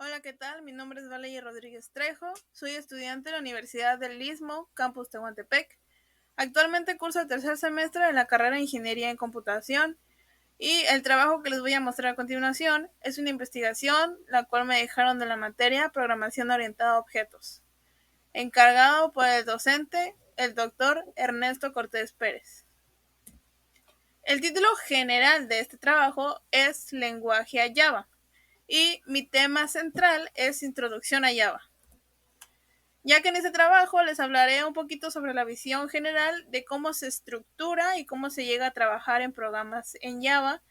Hola, ¿qué tal? Mi nombre es Valeria Rodríguez Trejo. Soy estudiante de la Universidad del Istmo, campus Tehuantepec. Actualmente curso el tercer semestre de la carrera de Ingeniería en Computación y el trabajo que les voy a mostrar a continuación es una investigación la cual me dejaron de la materia Programación orientada a objetos, encargado por el docente, el doctor Ernesto Cortés Pérez. El título general de este trabajo es Lenguaje a Java y mi tema central es Introducción a Java, ya que en este trabajo les hablaré un poquito sobre la visión general de cómo se estructura y cómo se llega a trabajar en programas en Java.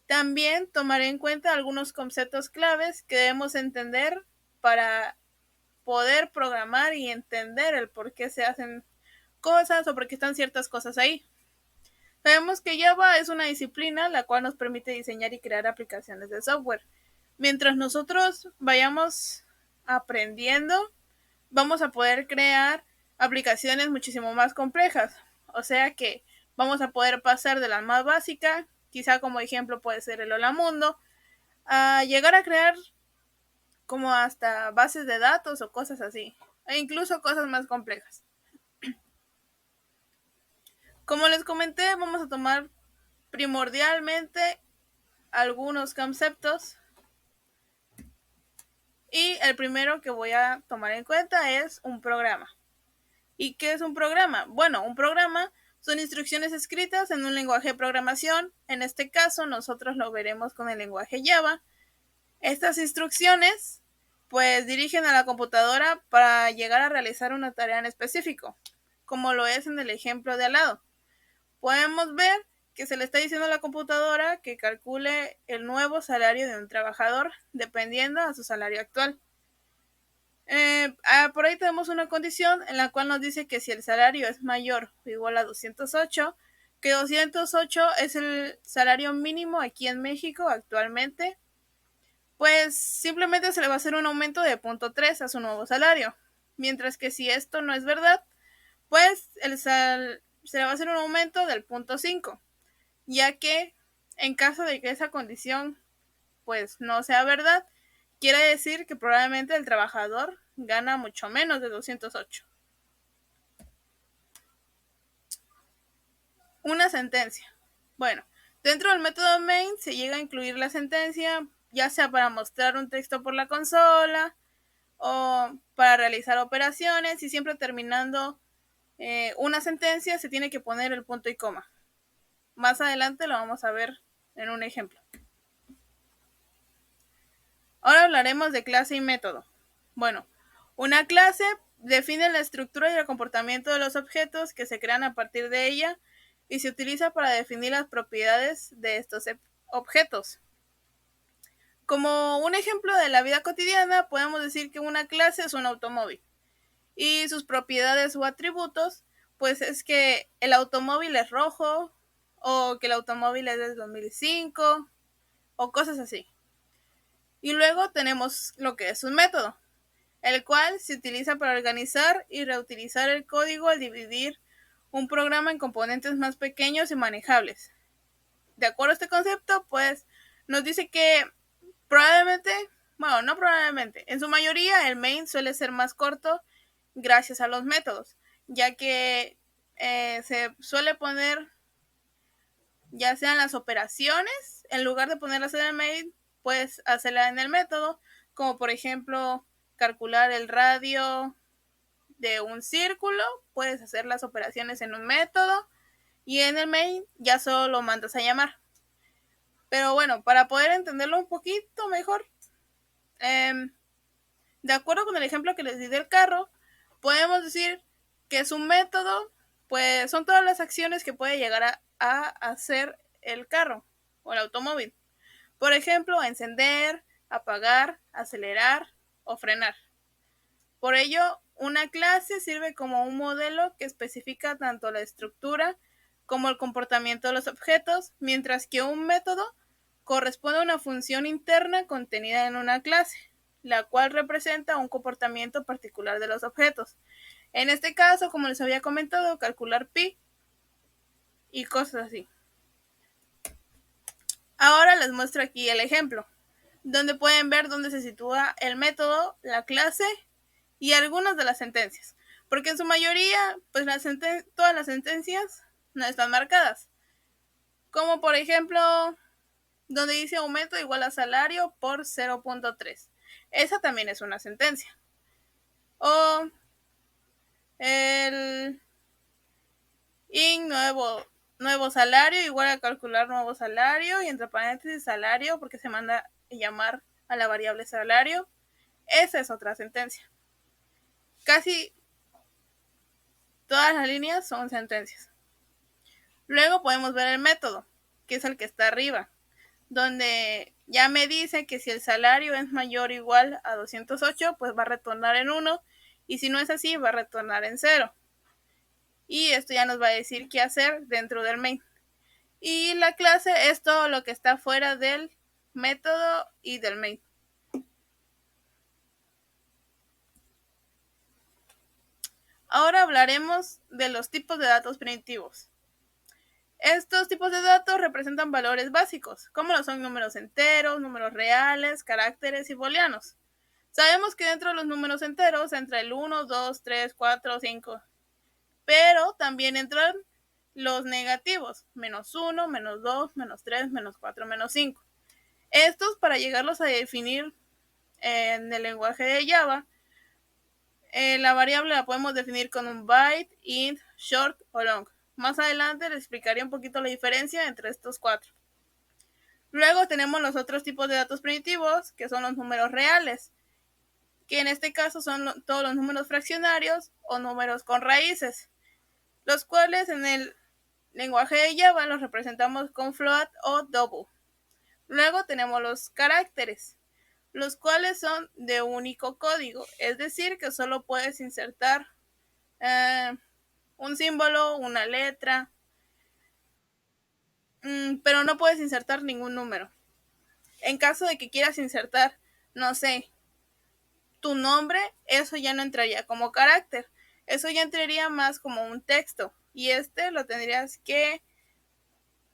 También tomaré en cuenta algunos conceptos claves que debemos entender para poder programar y entender el por qué se hacen cosas o por qué están ciertas cosas ahí. Sabemos que Java es una disciplina la cual nos permite diseñar y crear aplicaciones de software. Mientras nosotros vayamos aprendiendo, vamos a poder crear aplicaciones muchísimo más complejas. O sea que vamos a poder pasar de la más básica, quizá como ejemplo puede ser el Hola Mundo, a llegar a crear como hasta bases de datos o cosas así, e incluso cosas más complejas. Como les comenté, vamos a tomar primordialmente algunos conceptos y el primero que voy a tomar en cuenta es un programa. ¿Y qué es un programa? Bueno, un programa son instrucciones escritas en un lenguaje de programación. En este caso, nosotros lo veremos con el lenguaje Java. Estas instrucciones, pues, dirigen a la computadora para llegar a realizar una tarea en específico, como lo es en el ejemplo de al lado. Podemos ver que se le está diciendo a la computadora que calcule el nuevo salario de un trabajador dependiendo a su salario actual. Por ahí tenemos una condición en la cual nos dice que si el salario es mayor o igual a 208, que 208 es el salario mínimo aquí en México actualmente, pues simplemente se le va a hacer un aumento de 0.3 a su nuevo salario. Mientras que si esto no es verdad, pues se le va a hacer un aumento del 0.5, ya que en caso de que esa condición pues no sea verdad, quiere decir que probablemente el trabajador gana mucho menos de 208. Una sentencia. Bueno, dentro del método main se llega a incluir la sentencia, ya sea para mostrar un texto por la consola o para realizar operaciones, y siempre terminando una sentencia se tiene que poner el punto y coma. Más adelante lo vamos a ver en un ejemplo. Ahora hablaremos de clase y método. Bueno, una clase define la estructura y el comportamiento de los objetos que se crean a partir de ella y se utiliza para definir las propiedades de estos objetos. Como un ejemplo de la vida cotidiana, podemos decir que una clase es un automóvil y sus propiedades o atributos, pues es que el automóvil es rojo o que el automóvil es del 2005 o cosas así. Y luego tenemos lo que es un método, el cual se utiliza para organizar y reutilizar el código al dividir un programa en componentes más pequeños y manejables. De acuerdo a este concepto, pues nos dice que probablemente, bueno, no probablemente, en su mayoría el main suele ser más corto gracias a los métodos, ya que se suele poner ya sean las operaciones, en lugar de ponerlas en el main, puedes hacerla en el método, como por ejemplo calcular el radio de un círculo, puedes hacer las operaciones en un método y en el main ya solo lo mandas a llamar. Pero bueno, para poder entenderlo un poquito mejor, de acuerdo con el ejemplo que les di del carro, podemos decir que es un método, pues son todas las acciones que puede llegar a hacer el carro o el automóvil. Por ejemplo, encender, apagar, acelerar o frenar. Por ello, una clase sirve como un modelo que especifica tanto la estructura como el comportamiento de los objetos, mientras que un método corresponde a una función interna contenida en una clase, la cual representa un comportamiento particular de los objetos. En este caso, como les había comentado, calcular pi y cosas así. Ahora les muestro aquí el ejemplo. donde pueden ver dónde se sitúa el método, la clase y algunas de las sentencias, porque en su mayoría, pues todas las sentencias no están marcadas, como por ejemplo, donde dice aumento igual a salario por 0.3. Esa también es una sentencia. O el in nuevo salario igual a calcular nuevo salario y entre paréntesis salario porque se manda a llamar a la variable salario. Esa es otra sentencia. Casi todas las líneas son sentencias. Luego podemos ver el método, que es el que está arriba, donde ya me dice que si el salario es mayor o igual a 208, pues va a retornar en 1, y si no es así, va a retornar en 0. Y esto ya nos va a decir qué hacer dentro del main. Y la clase es todo lo que está fuera del método y del main. Ahora hablaremos de los tipos de datos primitivos. Estos tipos de datos representan valores básicos, como lo son números enteros, números reales, caracteres y booleanos. Sabemos que dentro de los números enteros entra el 1, 2, 3, 4, 5, pero también entran los negativos, menos 1, menos 2, menos 3, menos 4, menos 5. Estos, para llegarlos a definir en el lenguaje de Java, la variable la podemos definir con un byte, int, short o long. Más adelante les explicaré un poquito la diferencia entre estos cuatro. Luego tenemos los otros tipos de datos primitivos, que son los números reales, que en este caso son todos los números fraccionarios o números con raíces, los cuales en el lenguaje de Java los representamos con float o double. Luego tenemos los caracteres, los cuales son de único código, es decir, que solo puedes insertar un símbolo, una letra, pero no puedes insertar ningún número. En caso de que quieras insertar, no sé, tu nombre, eso ya no entraría como carácter, eso ya entraría más como un texto y lo tendrías que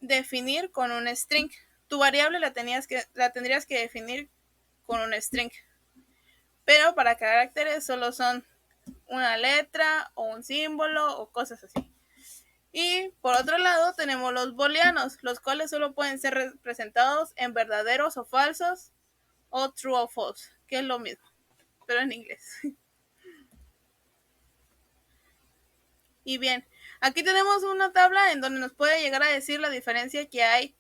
definir con un string. Tu variable la tendrías que definir con un string. Pero para caracteres solo son una letra o un símbolo o cosas así. Y por otro lado tenemos los booleanos, los cuales solo pueden ser representados en verdaderos o falsos o true o false, que es lo mismo, pero en inglés. Y bien, aquí tenemos una tabla en donde nos puede llegar a decir la diferencia que hay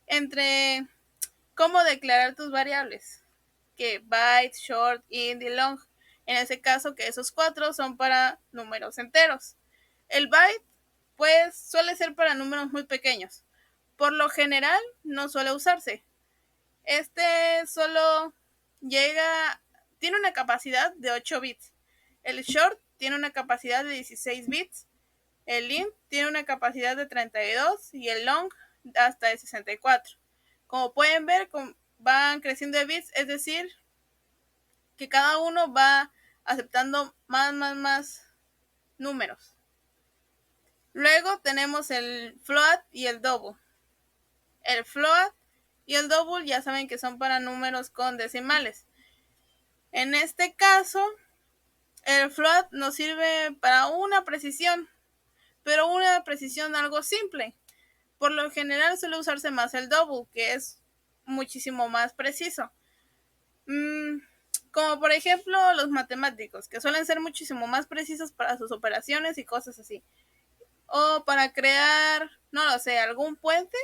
entre cómo declarar tus variables, que byte, short, int y long. En ese caso, que esos cuatro son para números enteros. El byte, pues, suele ser para números muy pequeños. Por lo general, no suele usarse. Solo tiene una capacidad de 8 bits. El short tiene una capacidad de 16 bits. El int tiene una capacidad de 32 y el long hasta de 64. Como pueden ver, van creciendo de bits, es decir, que cada uno va aceptando más números. Luego tenemos el float y el double. El float y el double ya saben que son para números con decimales. En este caso, el float nos sirve para una precisión, pero una precisión algo simple. Por lo general suele usarse más el double, que es muchísimo más preciso. Como por ejemplo los matemáticos, que suelen ser muchísimo más precisos para sus operaciones y cosas así. O para crear, no lo sé, algún puente,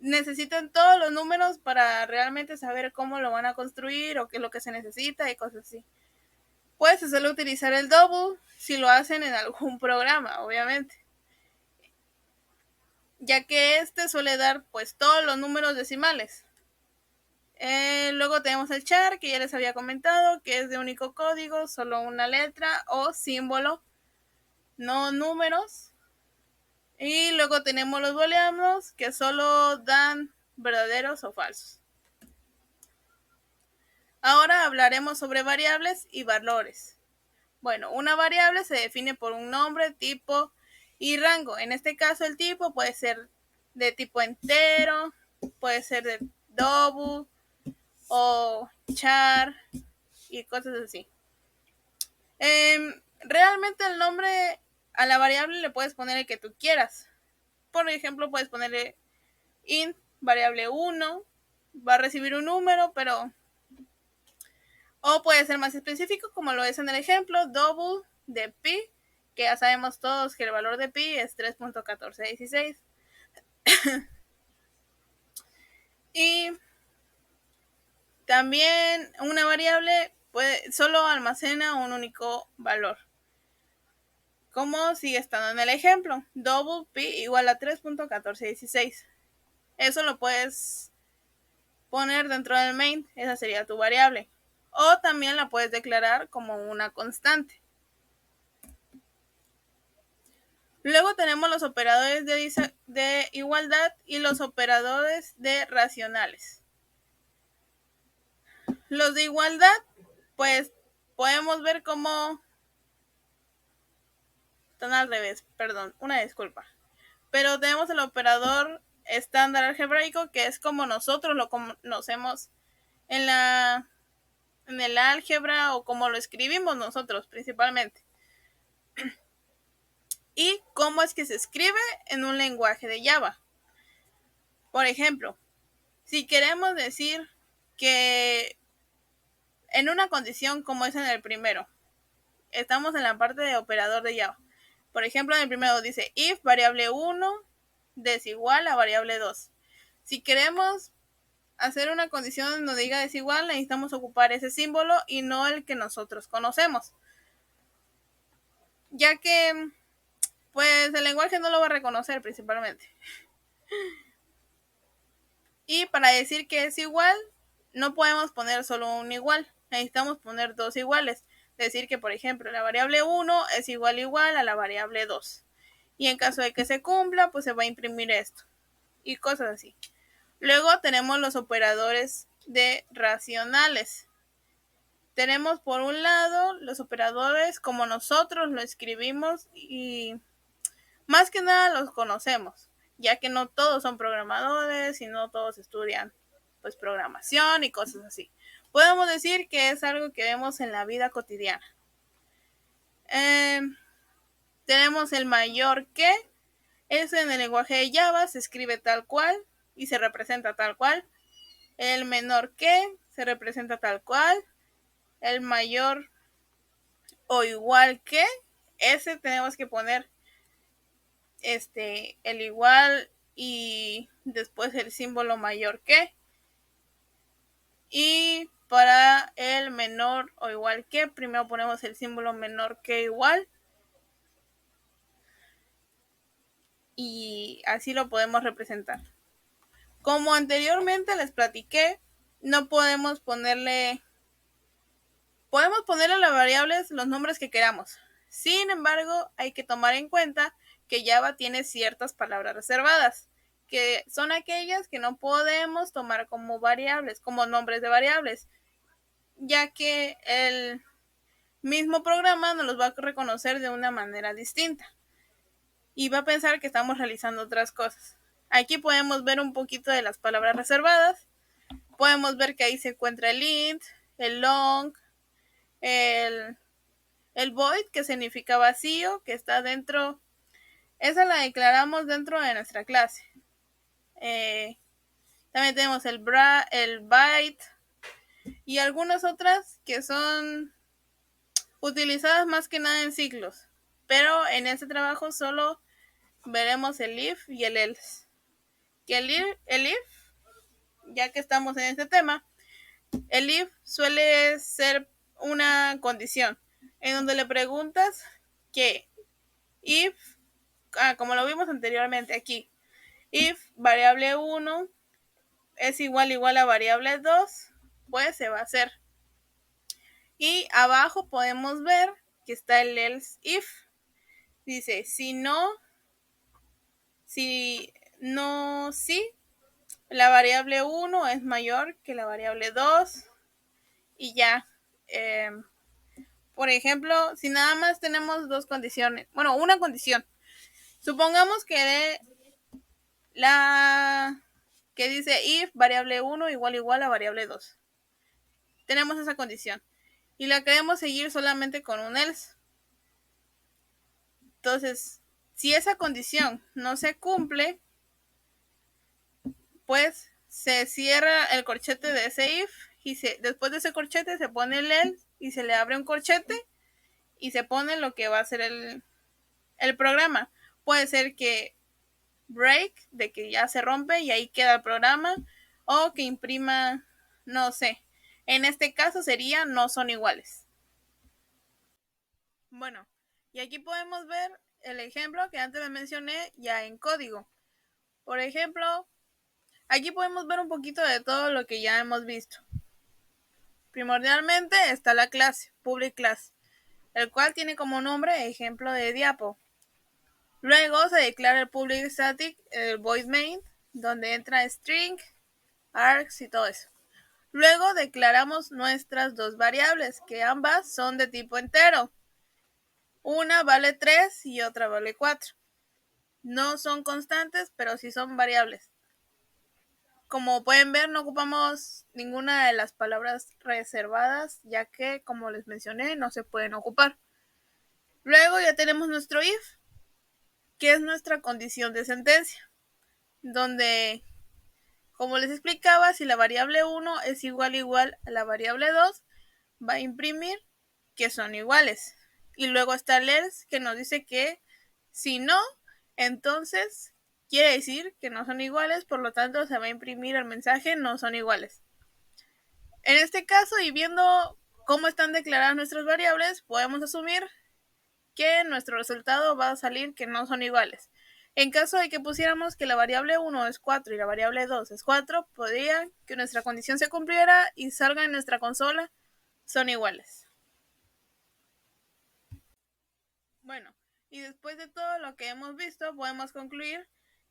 necesitan todos los números para realmente saber cómo lo van a construir o qué es lo que se necesita y cosas así. Puedes hacerlo utilizar el double si lo hacen en algún programa, obviamente, ya que suele dar pues todos los números decimales. Luego tenemos el char, que ya les había comentado, que es de único código, solo una letra o símbolo, no números. Y luego tenemos los booleanos, que solo dan verdaderos o falsos. Ahora hablaremos sobre variables y valores. Bueno, una variable se define por un nombre, tipo y rango. En este caso el tipo puede ser de tipo entero, puede ser de double, o char y cosas así. Realmente el nombre a la variable le puedes poner el que tú quieras. Por ejemplo, puedes ponerle int variable 1, va a recibir un número, pero... O puede ser más específico, como lo es en el ejemplo, double de pi, que ya sabemos todos que el valor de pi es 3.1416. Y también una variable solo almacena un único valor. Como sigue estando en el ejemplo, double pi igual a 3.1416. Eso lo puedes poner dentro del main, esa sería tu variable. O también la puedes declarar como una constante. Luego tenemos los operadores de igualdad y los operadores de racionales. Los de igualdad, pues podemos ver cómo... Están al revés, perdón, una disculpa. Pero tenemos el operador estándar algebraico, que es como nosotros lo conocemos en el álgebra o como lo escribimos nosotros principalmente. Y cómo es que se escribe en un lenguaje de Java. Por ejemplo, si queremos decir que en una condición como es en el primero, estamos en la parte de operador de Java. Por ejemplo, en el primero dice if variable 1 desigual a variable 2. Si queremos hacer una condición donde diga desigual, necesitamos ocupar ese símbolo y no el que nosotros conocemos. Ya que pues el lenguaje no lo va a reconocer principalmente. Y para decir que es igual, no podemos poner solo un igual, necesitamos poner dos iguales. Decir que, por ejemplo, la variable 1 es igual a la variable 2. Y en caso de que se cumpla, pues se va a imprimir esto. Y cosas así. Luego tenemos los operadores de racionales. Tenemos por un lado los operadores como nosotros lo escribimos y más que nada los conocemos, ya que no todos son programadores y no todos estudian pues programación y cosas así. Podemos decir que es algo que vemos en la vida cotidiana. Tenemos el mayor que, eso en el lenguaje de Java se escribe tal cual y se representa tal cual. El menor que se representa tal cual. El mayor o igual que, ese tenemos que poner el igual y después el símbolo mayor que. Y para el menor o igual que, primero ponemos el símbolo menor que igual. Y así lo podemos representar. Como anteriormente les platiqué, no podemos ponerle... Podemos ponerle a las variables los nombres que queramos. Sin embargo, hay que tomar en cuenta que Java tiene ciertas palabras reservadas, que son aquellas que no podemos tomar como variables, como nombres de variables, ya que el mismo programa nos los va a reconocer de una manera distinta y va a pensar que estamos realizando otras cosas. Aquí podemos ver un poquito de las palabras reservadas. Podemos ver que ahí se encuentra el int, el long, el void, que significa vacío, que está dentro. Esa la declaramos dentro de nuestra clase. También tenemos el byte y algunas otras que son utilizadas más que nada en ciclos. Pero en este trabajo solo veremos el if y el else. Que el if, ya que estamos en este tema, el if suele ser una condición en donde le preguntas que if, como lo vimos anteriormente aquí, if variable 1 es igual a variable 2, pues se va a hacer. Y abajo podemos ver que está el else if. Dice, si la variable 1 es mayor que la variable 2 y ya. Por ejemplo, si nada más tenemos dos condiciones, bueno, una condición. Supongamos que que dice if variable 1 igual a variable 2. tenemos esa condición y la queremos seguir solamente con un else. Entonces, si esa condición no se cumple, pues se cierra el corchete de ese if y después de ese corchete se pone el else y se le abre un corchete y se pone lo que va a ser el programa. Puede ser que break, de que ya se rompe y ahí queda el programa, o que imprima, no sé. En este caso sería no son iguales. Bueno, y aquí podemos ver el ejemplo que antes les mencioné ya en código. Por ejemplo, aquí podemos ver un poquito de todo lo que ya hemos visto. Primordialmente está la clase, public class, el cual tiene como nombre ejemplo de diapo. Luego se declara el public static, el void main, donde entra string, args y todo eso. Luego declaramos nuestras dos variables, que ambas son de tipo entero. Una vale 3 y otra vale 4. No son constantes, pero sí son variables. Como pueden ver, no ocupamos ninguna de las palabras reservadas, ya que, como les mencioné, no se pueden ocupar. Luego ya tenemos nuestro if, que es nuestra condición de sentencia, donde, como les explicaba, si la variable 1 es igual a la variable 2, va a imprimir que son iguales. Y luego está el else, que nos dice que si no, entonces quiere decir que no son iguales, por lo tanto se va a imprimir el mensaje no son iguales. En este caso, y viendo cómo están declaradas nuestras variables, podemos asumir que nuestro resultado va a salir que no son iguales. En caso de que pusiéramos que la variable 1 es 4 y la variable 2 es 4, podría que nuestra condición se cumpliera y salga en nuestra consola son iguales. Bueno, y después de todo lo que hemos visto, podemos concluir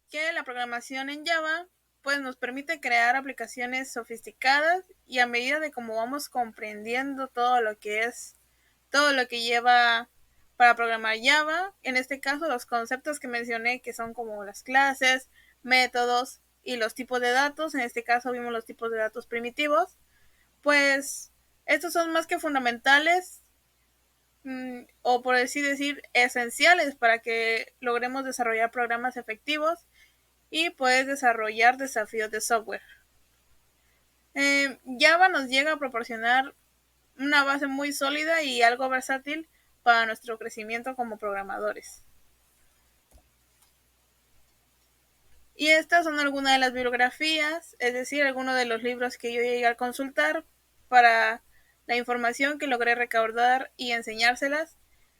que la programación en Java pues nos permite crear aplicaciones sofisticadas y a medida de cómo vamos comprendiendo todo lo que lleva para programar Java, en este caso los conceptos que mencioné que son como las clases, métodos y los tipos de datos, en este caso vimos los tipos de datos primitivos, pues estos son más que fundamentales o por así decir esenciales para que logremos desarrollar programas efectivos y puedes desarrollar desafíos de software. Java nos llega a proporcionar una base muy sólida y algo versátil para nuestro crecimiento como programadores. Y estas son algunas de las bibliografías, es decir, algunos de los libros que yo llegué a consultar para la información que logré recaudar y enseñárselas.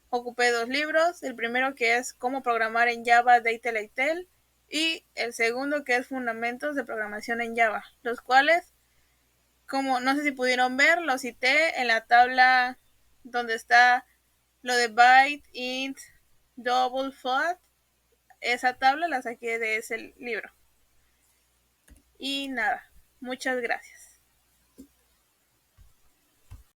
Ocupé 2 libros, el primero que es Cómo programar en Java de Eitel y el segundo que es Fundamentos de programación en Java, los cuales, como no sé si pudieron ver, los cité en la tabla donde está lo de byte, int, double, float. Esa tabla la saqué de ese libro. Y nada, muchas gracias.